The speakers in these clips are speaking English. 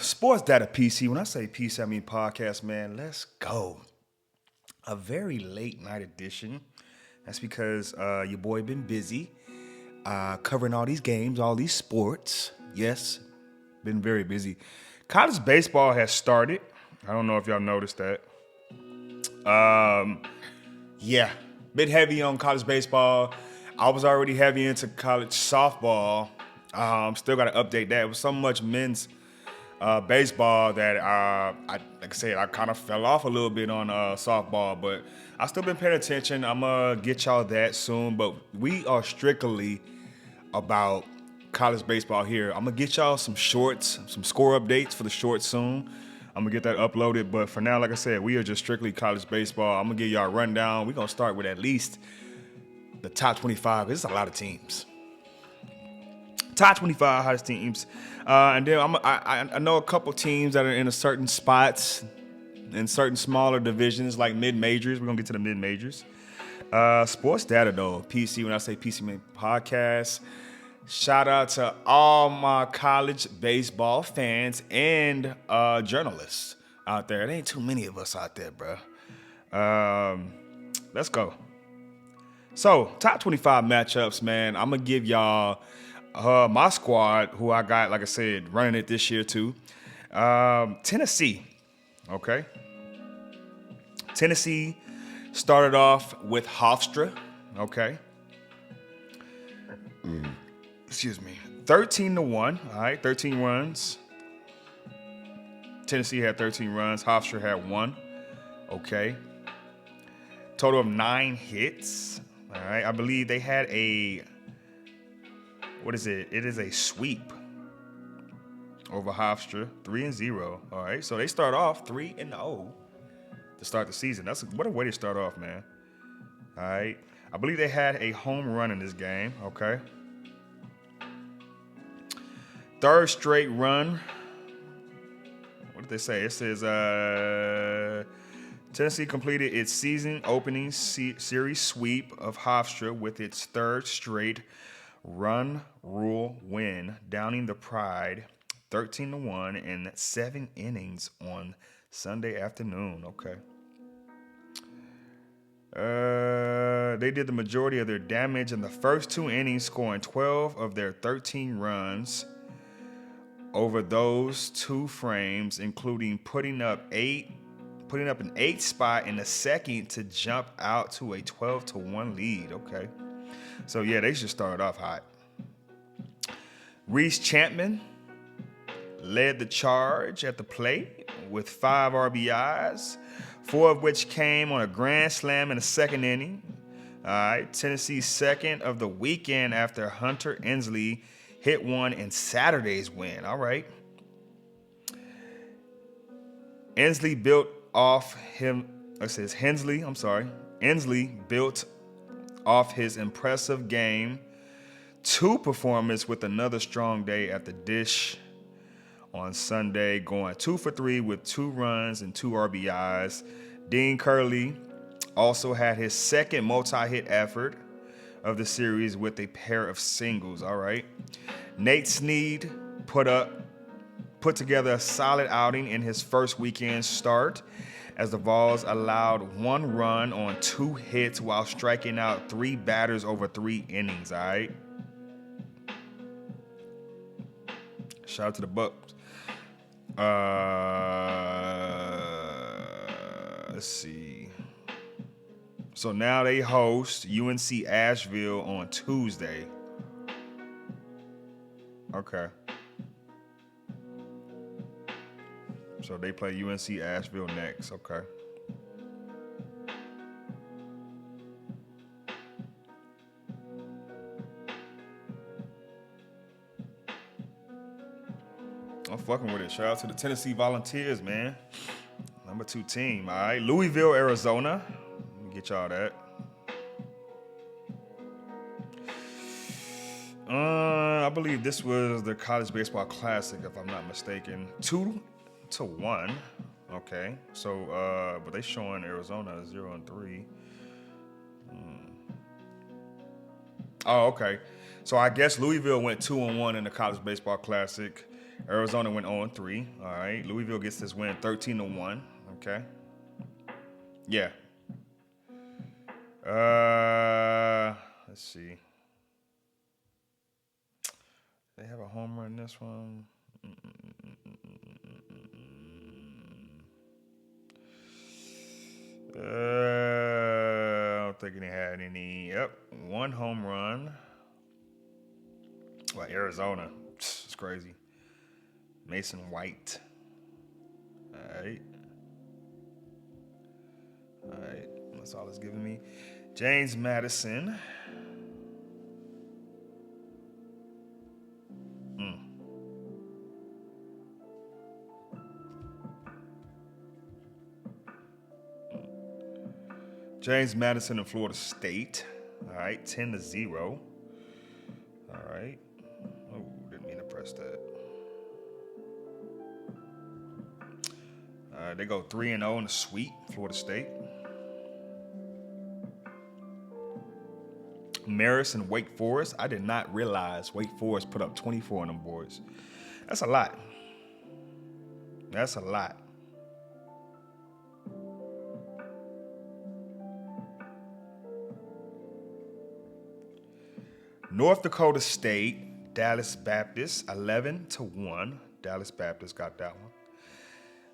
Sports Data PC. When I say PC, I mean podcast, man. Let's go. A very late night edition. That's because your boy been busy covering all these games, all these sports. Yes, been very busy. College baseball has started. I don't know if y'all noticed that. Yeah, been heavy on college baseball. I was already heavy into college softball. Still got to update that. It was so much men's baseball that like I said, I kind of fell off a little bit on softball, but I still been paying attention. I'm gonna get y'all that soon, but we are strictly about college baseball here. I'm gonna get y'all some shorts, some score updates for the shorts soon. I'm gonna get that uploaded, but for now, like I said, we are just strictly college baseball. I'm gonna give y'all a rundown. We're gonna start with at least the top 25. It's a lot of teams. Top 25 hottest teams, and then I know a couple teams that are in a certain spots in certain smaller divisions like mid majors. We're gonna get to the mid majors. Sports data though, PC. When I say PC Man podcast, shout out to all my college baseball fans and journalists out there. There ain't too many of us out there, bro. Let's go. So, top 25 matchups, man. I'm gonna give y'all my squad, who I got, like I said, running it this year too. Tennessee, okay. Tennessee started off with Hofstra, okay. Excuse me. 13-1, all right, 13 runs. Tennessee had 13 runs. Hofstra had 1, okay. Total of 9 hits, all right. I believe they had what is it? It is a sweep over Hofstra, 3-0. All right, so they start off 3-0 to start the season. What a way to start off, man. All right, I believe they had a home run in this game. Okay, third straight run. What did they say? It says Tennessee completed its season opening series sweep of Hofstra with its third straight run rule win, downing the Pride 13-1 in 7 innings on Sunday afternoon. Okay. They did the majority of their damage in the first 2 innings, scoring 12 of their 13 runs over those 2 frames, including putting up an 8 spot in the second to jump out to a 12-1 lead. Okay. So, yeah, they just started off hot. Reese Champman led the charge at the plate with 5 RBIs, 4 of which came on a grand slam in the second inning. All right, Tennessee's second of the weekend after Hunter Ensley hit one in Saturday's win. All right. Ensley built off his impressive game 2 performance with another strong day at the dish on Sunday, going 2 for 3 with 2 runs and 2 RBIs. Dean Curley also had his second multi-hit effort of the series with a pair of singles. All right. Nate Snead put together a solid outing in his first weekend start as the Vols allowed 1 run on 2 hits while striking out 3 batters over 3 innings. All right. Shout out to the Bucks. Let's see. So now they host UNC Asheville on Tuesday. Okay. So they play UNC Asheville next. Okay. I'm fucking with it. Shout out to the Tennessee Volunteers, man. Number 2 team. All right. Louisville, Arizona. Let me get y'all that. I believe this was the College Baseball Classic, if I'm not mistaken. 2-1. Okay. So, but they showing Arizona 0-3. Oh, okay. So I guess Louisville went 2-1 in the College Baseball Classic. Arizona went 0-3. All right. Louisville gets this win 13-1. Okay. Yeah. Let's see. They have a home run this one. I don't think they had any. Yep, one home run. Well, Arizona. It's crazy. Mason White. All right. That's all it's giving me. James Madison. James Madison in Florida State. All right, 10-0. All right. Oh, didn't mean to press that. All right, they go 3-0 in the sweep, Florida State. Marist and Wake Forest. I did not realize Wake Forest put up 24 on them boards. That's a lot. That's a lot. North Dakota State, Dallas Baptist, 11-1. Dallas Baptist got that one.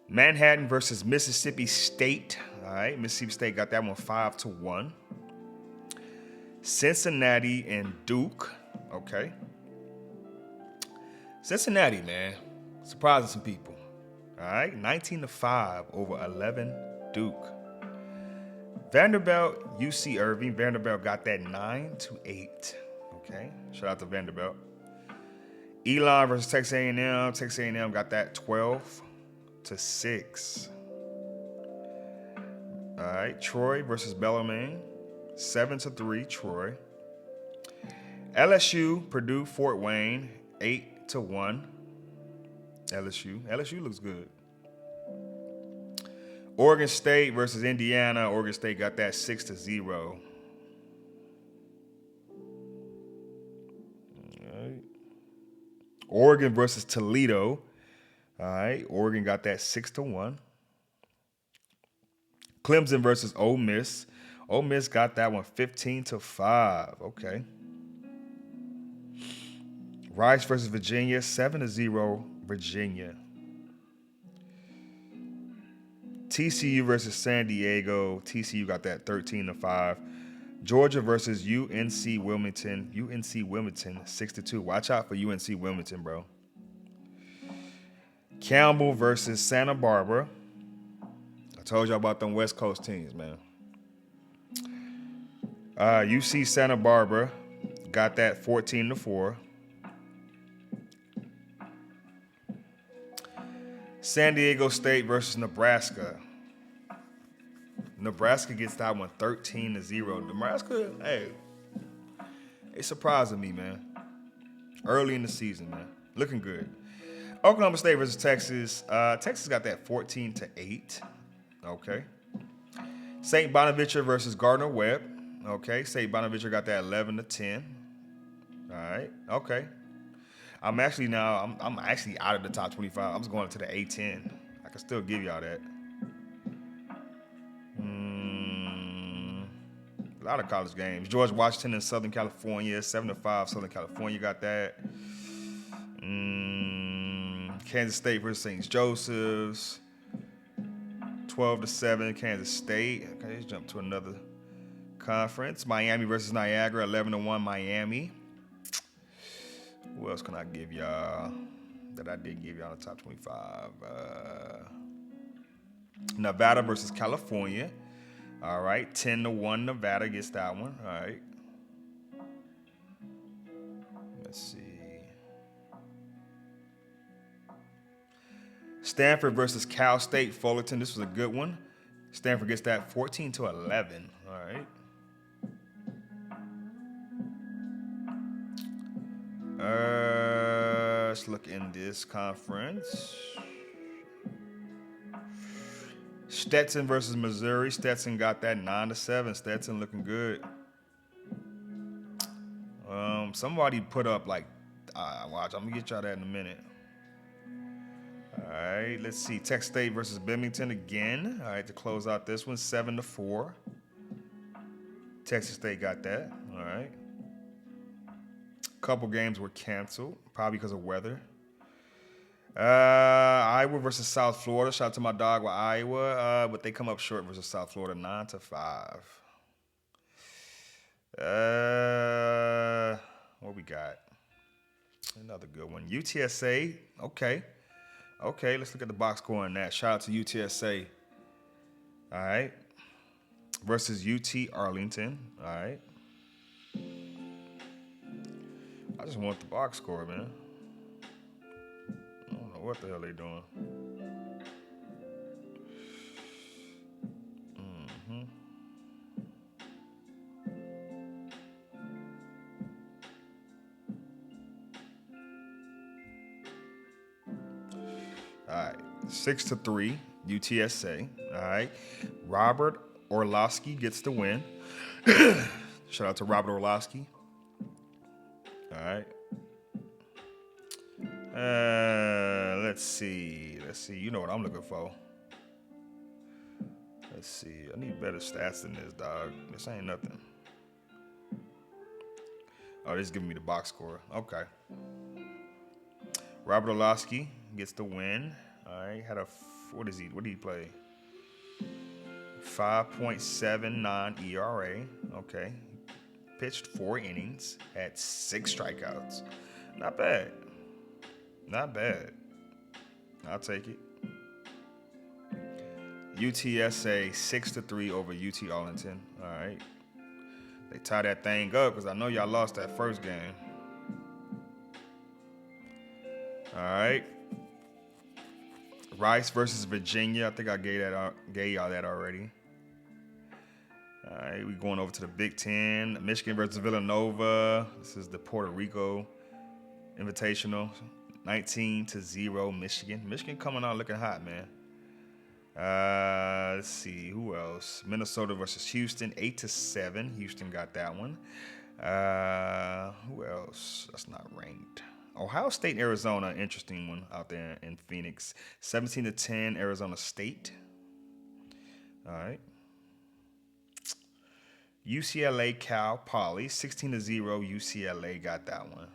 Manhattan versus Mississippi State. All right, Mississippi State got that one 5-1. Cincinnati and Duke. Okay. Cincinnati, man, surprising some people. All right, 19-5 over 11 Duke. Vanderbilt, UC Irving. Vanderbilt got that 9-8. Okay, shout out to Vanderbilt. Elon versus Texas A&M. Texas A&M got that 12-6. All right, Troy versus Bellarmine. 7-3, Troy. LSU, Purdue, Fort Wayne, 8-1. LSU looks good. Oregon State versus Indiana. Oregon State got that 6-0. Oregon versus Toledo. All right. Oregon got that 6-1. Clemson versus Ole Miss. Ole Miss got that one 15-5. Okay. Rice versus Virginia. 7-0 Virginia. TCU versus San Diego. TCU got that 13-5. Georgia versus UNC Wilmington. UNC Wilmington 6-2. Watch out for UNC Wilmington, bro. Campbell versus Santa Barbara. I told y'all about them West Coast teams, man. UC Santa Barbara got that 14-4. San Diego State versus Nebraska. Nebraska gets that one 13-0. Nebraska, hey, it's surprising me, man. Early in the season, man. Looking good. Oklahoma State versus Texas. Texas got that 14-8. Okay. St. Bonaventure versus Gardner-Webb. Okay. St. Bonaventure got that 11-10. All right. Okay. I'm actually out of the top 25. I'm just going to the A10. I can still give y'all that. A lot of college games. George Washington in Southern California, 7-5. Southern California got that. Kansas State versus St. Joseph's, 12-7. Kansas State. Okay, let's jump to another conference. Miami versus Niagara, 11-1. Miami. Who else can I give y'all that I did give y'all in the top 25? Nevada versus California. All right, 10-1. Nevada gets that one. All right. Let's see. Stanford versus Cal State Fullerton. This was a good one. Stanford gets that 14-11. All right. Let's look in this conference. Stetson versus Missouri. Stetson got that 9-7. Stetson looking good. Somebody put up like, watch, I'm gonna get y'all that in a minute. All right, let's see. Texas State versus Bennington again. All right, to close out this one, 7-4. Texas State got that. All right. Couple games were canceled, probably because of weather. Iowa versus South Florida. Shout out to my dog with Iowa, but they come up short versus South Florida, 9-5. What we got? Another good one. UTSA. Okay, let's look at the box score on that. Shout out to UTSA. All right. Versus UT Arlington. All right. I just want the box score, man. I don't know what the hell they doing. All right, 6-3, UTSA. All right, Robert Orlowski gets the win. Shout out to Robert Orlowski. All right. Let's see. You know what I'm looking for. Let's see. I need better stats than this, dog. This ain't nothing. Oh, this is giving me the box score. Okay. Robert Orlowski gets the win. All right. What did he play? 5.79 ERA. Okay. Pitched 4 innings, had 6 strikeouts. Not bad. I'll take it. UTSA 6-3 over UT Arlington. All right. They tie that thing up because I know y'all lost that first game. All right. Rice versus Virginia. I think I gave y'all that already. All right, we're going over to the Big Ten. Michigan versus Villanova. This is the Puerto Rico Invitational. 19-0 Michigan. Michigan coming out looking hot, man. Let's see, who else? Minnesota versus Houston, 8-7. Houston got that one. Who else? That's not ranked. Ohio State and Arizona, interesting one out there in Phoenix. 17-10 Arizona State. All right. UCLA Cal Poly, 16-0 UCLA got that one.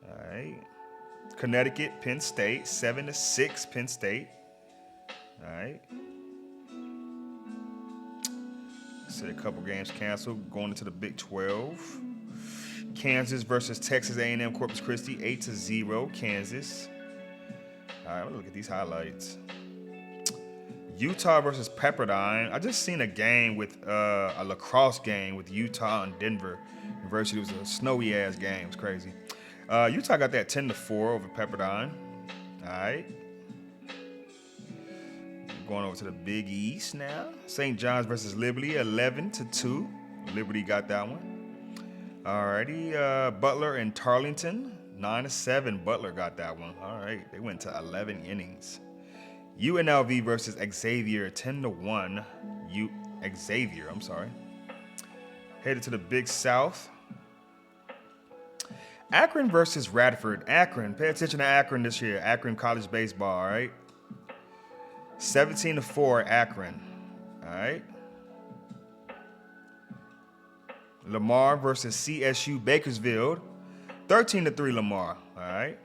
All right. Connecticut Penn State, 7-6 Penn State. All right. Said a couple games canceled. Going into the Big 12. Kansas versus Texas A&M Corpus Christi, 8-0 Kansas. All right, I'm gonna look at these highlights. Utah versus Pepperdine. I just seen a game with a lacrosse game with Utah and Denver University. It was a snowy ass game. It's crazy. Utah got that 10-4 over Pepperdine. All right. Going over to the Big East now. St. John's versus Liberty, 11-2. Liberty got that one. Alrighty. Butler and Tarleton, 9-7. Butler got that one. All right. They went to 11 innings. UNLV versus Xavier, 10-1. Xavier, I'm sorry. Headed to the Big South. Akron versus Radford. Akron, pay attention to Akron this year. Akron College Baseball, all right? 17-4 Akron, all right? Lamar versus CSU Bakersfield, 13-3 Lamar, all right?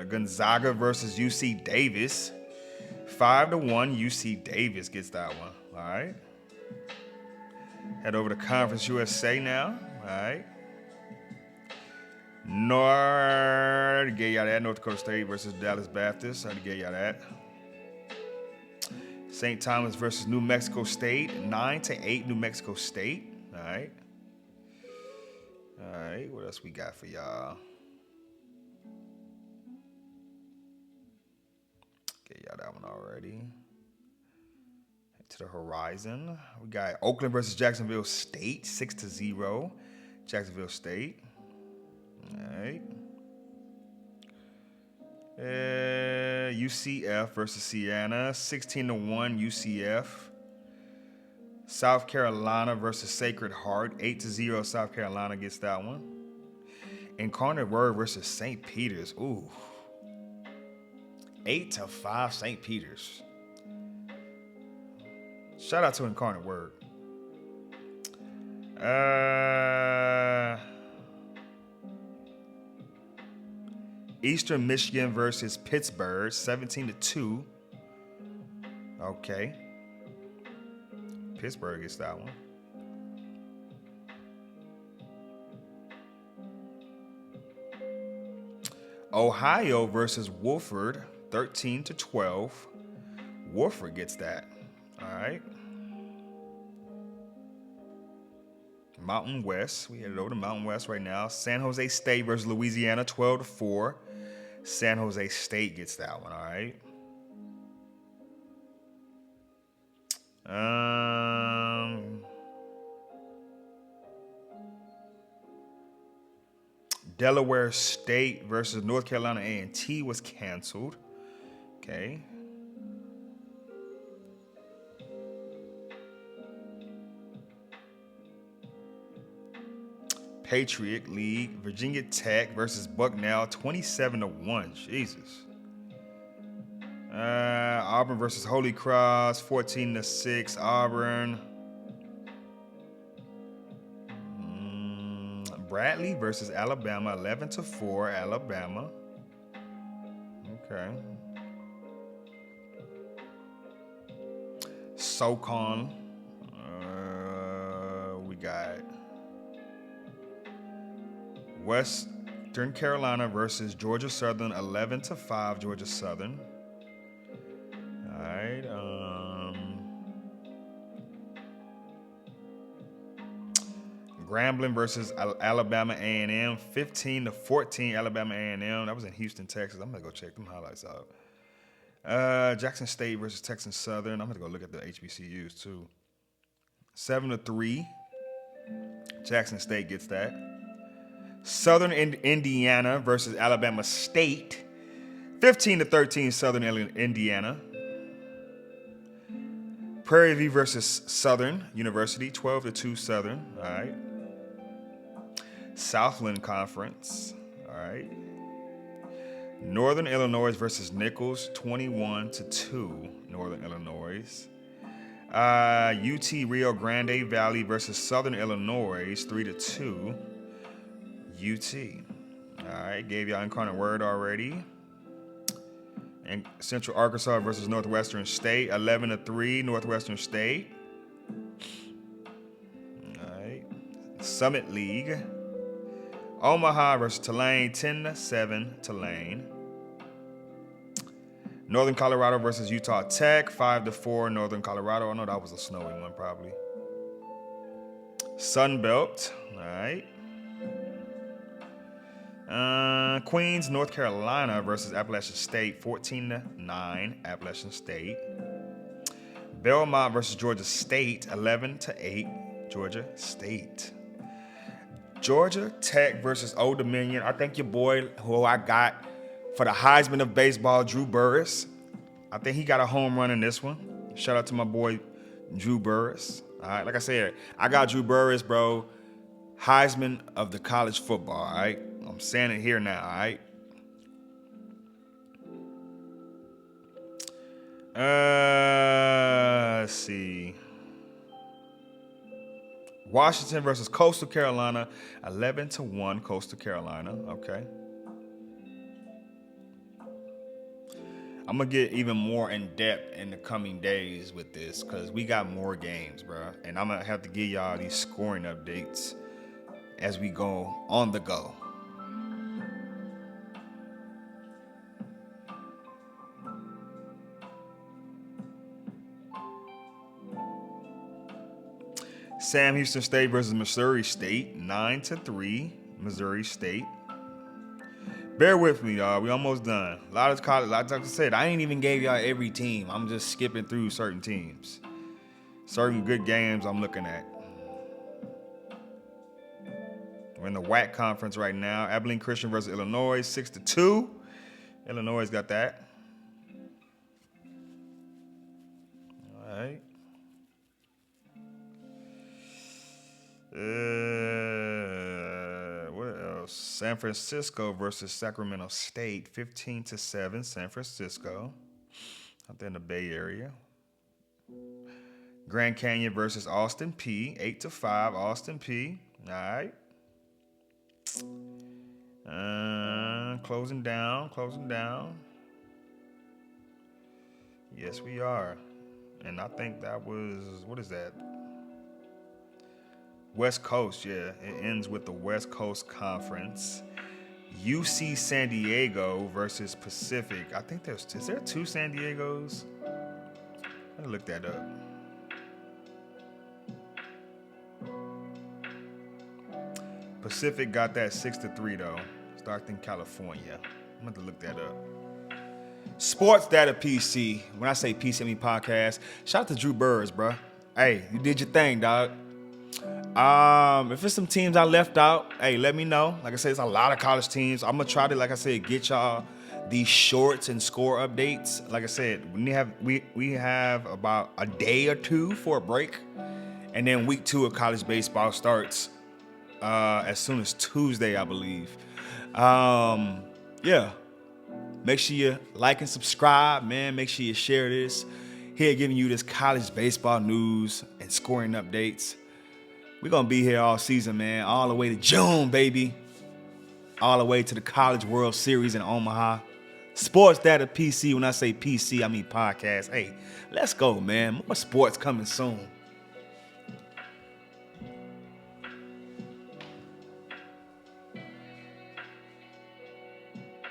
Gonzaga versus UC Davis, 5-1 UC Davis gets that one, all right? Head over to Conference USA now, all right? North Dakota State versus Dallas Baptist, I already gave y'all that. St. Thomas versus New Mexico State, 9-8 New Mexico State, all right? All right, what else we got for y'all? Get y'all that one already. Head to the horizon. We got Oakland versus Jacksonville State, 6-0. Jacksonville State. All right. UCF versus Siena, 16-1 UCF. South Carolina versus Sacred Heart. 8-0 South Carolina gets that one. Incarnate Word versus St. Peter's. Ooh. 8-5 St. Peter's. Shout out to Incarnate Word. Eastern Michigan versus Pittsburgh. 17-2. Okay. Pittsburgh gets that one. Ohio versus Wofford, 13-12. Wofford gets that. All right. Mountain West. We headed over to Mountain West right now. San Jose State versus Louisiana, 12-4. San Jose State gets that one. All right. Delaware State versus North Carolina A&T was canceled. Okay. Patriot League, Virginia Tech versus Bucknell, 27-1. Jesus. Auburn versus Holy Cross, 14-6. Auburn. Bradley versus Alabama, 11-4. Alabama. Okay. SoCon. We got Western Carolina versus Georgia Southern, 11-5. Georgia Southern. All right. Grambling versus Alabama A&M, 15-14. Alabama A&M. That was in Houston, Texas. I'm gonna go check them highlights out. Jackson State versus Texas Southern. I'm gonna go look at the HBCUs too. 7-3. Jackson State gets that. Southern Indiana versus Alabama State, 15-13. Southern Indiana. Prairie View versus Southern University, 12-2 Southern. All right. Southland Conference. All right. Northern Illinois versus Nichols, 21-2. Northern Illinois. UT Rio Grande Valley versus Southern Illinois, 3-2. UT. All right. Gave y'all Incarnate Word already. And Central Arkansas versus Northwestern State, 11-3. Northwestern State. All right. Summit League. Omaha versus Tulane, 10-7 Tulane. Northern Colorado versus Utah Tech, 5-4 Northern Colorado. I know that was a snowy one probably. Sun Belt, all right. Queens, North Carolina versus Appalachian State, 14-9 Appalachian State. Belmont versus Georgia State, 11-8 Georgia State. Georgia Tech versus Old Dominion. I think your boy, who I got for the Heisman of baseball, Drew Burress. I think he got a home run in this one. Shout out to my boy, Drew Burress. All right, like I said, I got Drew Burress, bro. Heisman of the college football, all right? I'm saying it here now, all right? Let's see. Washington versus Coastal Carolina, 11-1 Coastal Carolina. Okay. I'm going to get even more in depth in the coming days with this because we got more games, bro. And I'm going to have to give y'all these scoring updates as we go on the go. Sam Houston State versus Missouri State, 9-3, Missouri State. Bear with me, y'all. We almost done. A lot of college, like I said, I ain't even gave y'all every team. I'm just skipping through certain teams. Certain good games I'm looking at. We're in the WAC conference right now. Abilene Christian versus Illinois, 6-2. Illinois got that. All right. What else? San Francisco versus Sacramento State, 15-7. San Francisco, out there in the Bay Area. Grand Canyon versus Austin Peay, 8-5. Austin Peay. All right. Closing down. Yes, we are. And I think that was, what is that? West Coast, yeah. It ends with the West Coast Conference. UC San Diego versus Pacific. I think is there 2 San Diegos? Let me look that up. Pacific got that 6-3 though. Stockton, California. I'm going to look that up. Sports Data PC. When I say PC, I mean podcast. Shout out to Drew Burrs, bro. Hey, you did your thing, dog. If it's some teams I left out, hey, let me know. Like I said, it's a lot of college teams. I'm gonna try to, like I said, get y'all these shorts and score updates. Like I said, we have about a day or two for a break, and then week 2 of college baseball starts as soon as Tuesday, I believe. Yeah. Make sure you like and subscribe, man. Make sure you share this. Here giving you this college baseball news and scoring updates. We're going to be here all season, man. All the way to June, baby. All the way to the College World Series in Omaha. Sports Data PC. When I say PC, I mean podcast. Hey, let's go, man. More sports coming soon.